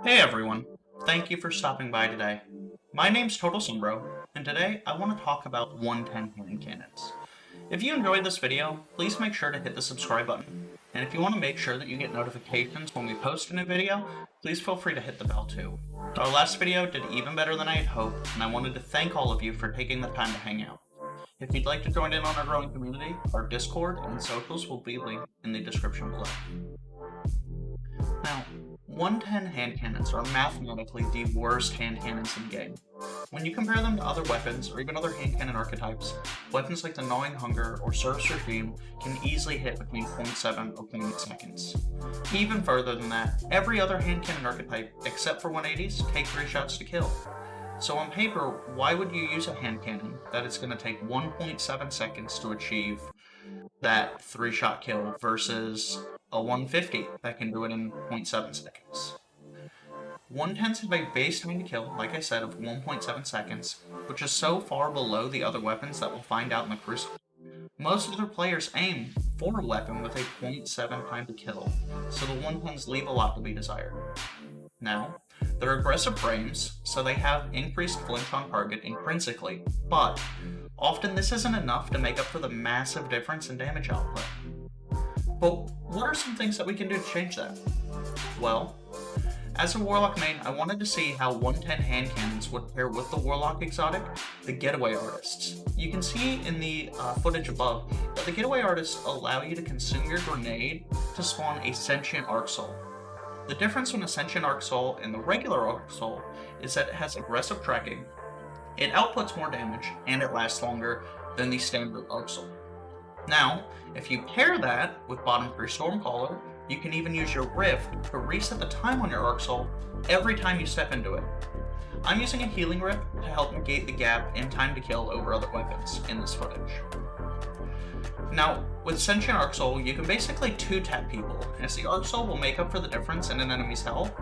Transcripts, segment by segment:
Hey everyone, thank you for stopping by today. My name's Total Sombro, and today I want to talk about 110 hand cannons. If you enjoyed this video, please make sure to hit the subscribe button. And if you want to make sure that you get notifications when we post a new video, please feel free to hit the bell too. Our last video did even better than I had hoped, and I wanted to thank all of you for taking the time to hang out. If you'd like to join in on our growing community, our Discord and socials will be linked in the description below. Now, 110 hand cannons are mathematically the worst hand cannons in the game. When you compare them to other weapons or even other hand cannon archetypes, weapons like the Gnawing Hunger or Service Regime can easily hit between 0.7 or 0.8 seconds. Even further than that, every other hand cannon archetype, except for 180s, take 3 shots to kill. So on paper, why would you use a hand cannon that is going to take 1.7 seconds to achieve that 3-shot kill versus a 150 that can do it in 0.7 seconds? 110s have a base time to kill, like I said, of 1.7 seconds, which is so far below the other weapons that we'll find out in the Crucible. Most other players aim for a weapon with a 0.7 time to kill, so the 110s leave a lot to be desired. Now, they're aggressive frames, so they have increased flinch on target intrinsically, but often this isn't enough to make up for the massive difference in damage output. But what are some things that we can do to change that? Well, as a Warlock main, I wanted to see how 110 hand cannons would pair with the Warlock exotic, the Getaway Artists. You can see in the footage above that the Getaway Artists allow you to consume your grenade to spawn a Sentient Arc Soul. The difference between a Sentient Arc Soul and the regular Arc Soul is that it has aggressive tracking, it outputs more damage, and it lasts longer than the standard Arc Soul. Now, if you pair that with Bottom 3 Stormcaller, you can even use your Rift to reset the time on your Arc Soul every time you step into it. I'm using a Healing Rift to help negate the gap in time to kill over other weapons in this footage. Now, with Sentient Arc Soul, you can basically 2-tap people, as the Arc Soul will make up for the difference in an enemy's health.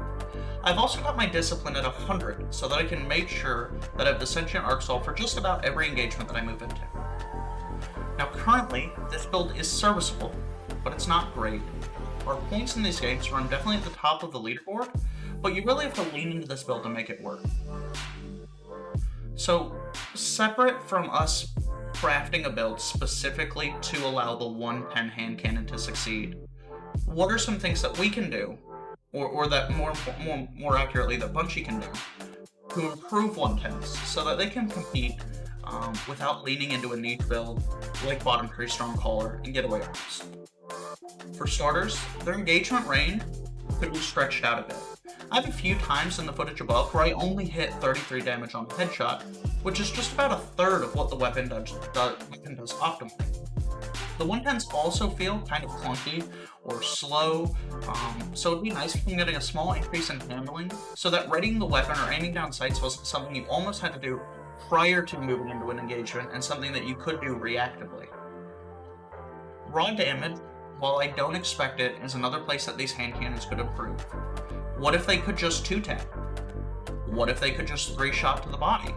I've also got my Discipline at 100, so that I can make sure that I have the Sentient Arc Soul for just about every engagement that I move into. Now currently, this build is serviceable, but it's not great. Our points in these games run definitely at the top of the leaderboard, but you really have to lean into this build to make it work. So, separate from us crafting a build specifically to allow the 110 hand cannon to succeed, what are some things that we can do, or that more accurately that Bungie can do, to improve 110s so that they can compete without leaning into a niche build like Bottom 3 Stormcaller and Getaway Artists? For starters, their engagement range could be stretched out a bit. I have a few times in the footage above where I only hit 33 damage on a headshot, which is just about a third of what the weapon does optimally. The 110s also feel kind of clunky or slow, so it'd be nice if I'm getting a small increase in handling, so that readying the weapon or aiming down sights wasn't something you almost had to do prior to moving into an engagement and something that you could do reactively. Raw damage, while I don't expect it, is another place that these hand cannons could improve. What if they could just 2-tap? What if they could just 3-shot to the body?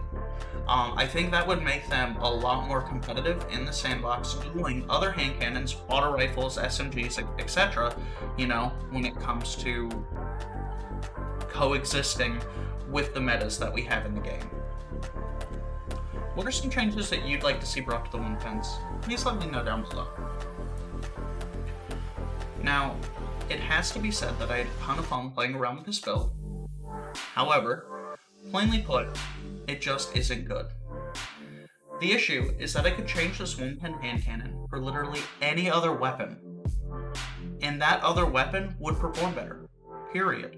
I think that would make them a lot more competitive in the sandbox, dueling other hand cannons, auto rifles, SMGs, etc., when it comes to coexisting with the metas that we have in the game. What are some changes that you'd like to see brought to the 110s? Please let me know down below. Now, it has to be said that I had a ton of fun playing around with this build. However, plainly put, it just isn't good. The issue is that I could change this 110 hand cannon for literally any other weapon, and that other weapon would perform better. Period.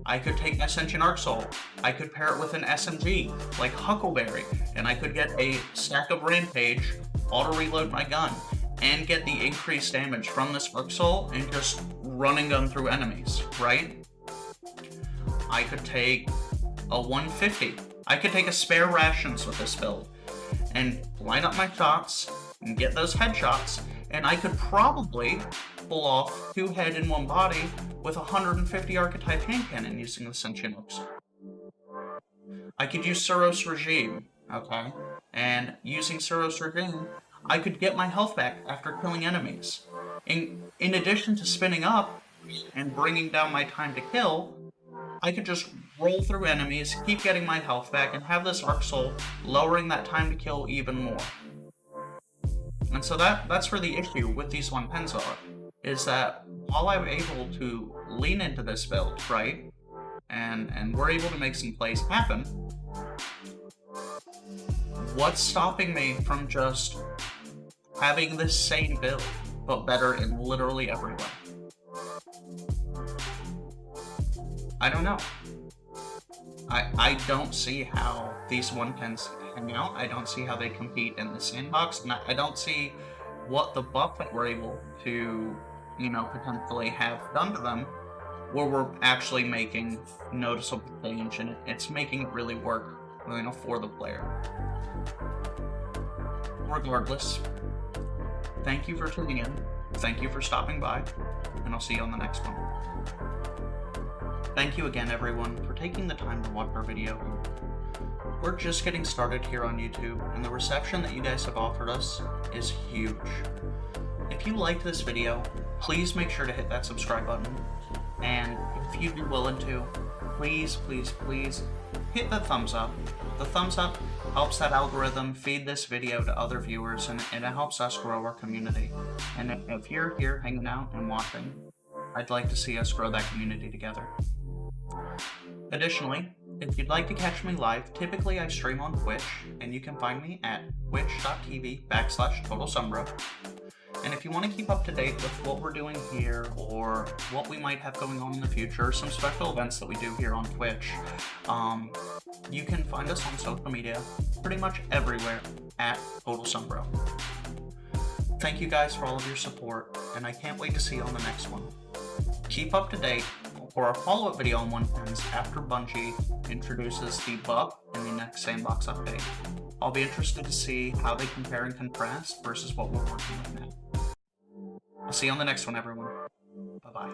I could take my Sentient Arc Soul, I could pair it with an SMG, like Huckleberry, and I could get a stack of Rampage, auto-reload my gun, and get the increased damage from this Arc Soul and just run and gun through enemies, right? I could take a 150. I could take a spare rations with this build and line up my shots and get those headshots, and I could probably pull off 2 head and 1 body with 150 archetype hand cannon using the Sentient Arc Soul. I could use Service Regime, okay? And using Service Regime, I could get my health back after killing enemies. In addition to spinning up and bringing down my time to kill, I could just roll through enemies, keep getting my health back, and have this Arc Soul lowering that time to kill even more. And so that's where the issue with these 110s are, is that while I'm able to lean into this build, right, and we're able to make some plays happen, what's stopping me from just having this same build, but better in literally every way? I don't know. I don't see how these 110s hang out. I don't see how they compete in the sandbox, and I don't see what the buff that we're able to, you know, potentially have done to them, where we're actually making noticeable change, and it's making it really work, you know, for the player. Regardless, thank you for tuning in, thank you for stopping by, and I'll see you on the next one. Thank you again, everyone, for taking the time to watch our video. We're just getting started here on YouTube, and the reception that you guys have offered us is huge. If you liked this video, please make sure to hit that subscribe button, and if you'd be willing to, please, please, please hit the thumbs up. The thumbs up helps that algorithm feed this video to other viewers, and it helps us grow our community. And if you're here hanging out and watching, I'd like to see us grow that community together. Additionally, if you'd like to catch me live, typically I stream on Twitch, and you can find me at twitch.tv/TotalSumbro. And if you want to keep up to date with what we're doing here, or what we might have going on in the future, some special events that we do here on Twitch, you can find us on social media pretty much everywhere at TotalSumbro. Thank you guys for all of your support, and I can't wait to see you on the next one. Keep up to date for our follow-up video on 110s after Bungie introduces the buff in the next sandbox update. I'll be interested to see how they compare and contrast versus what we're working with now. I'll see you on the next one, everyone. Bye-bye.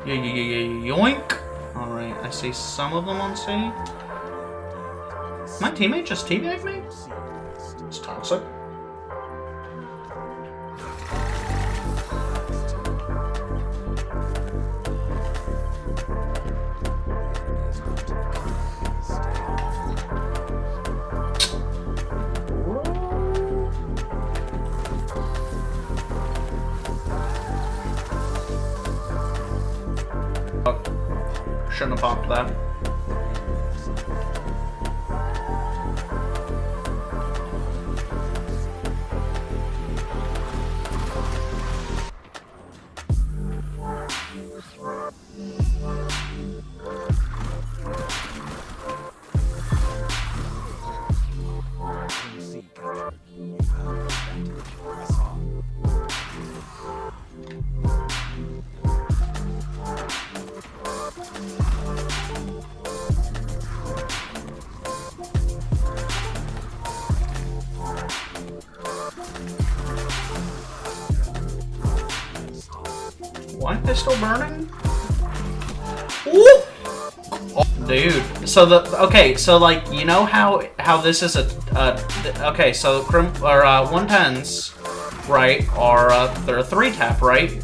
Yoink! Alright, I see some of them on scene. My teammate just teabagged me? It's toxic. Shouldn't have popped that. What? They're still burning? Ooh! Oh, dude. So okay, so like, you know how this is okay, so 110s, right, are they're a 3-tap, right?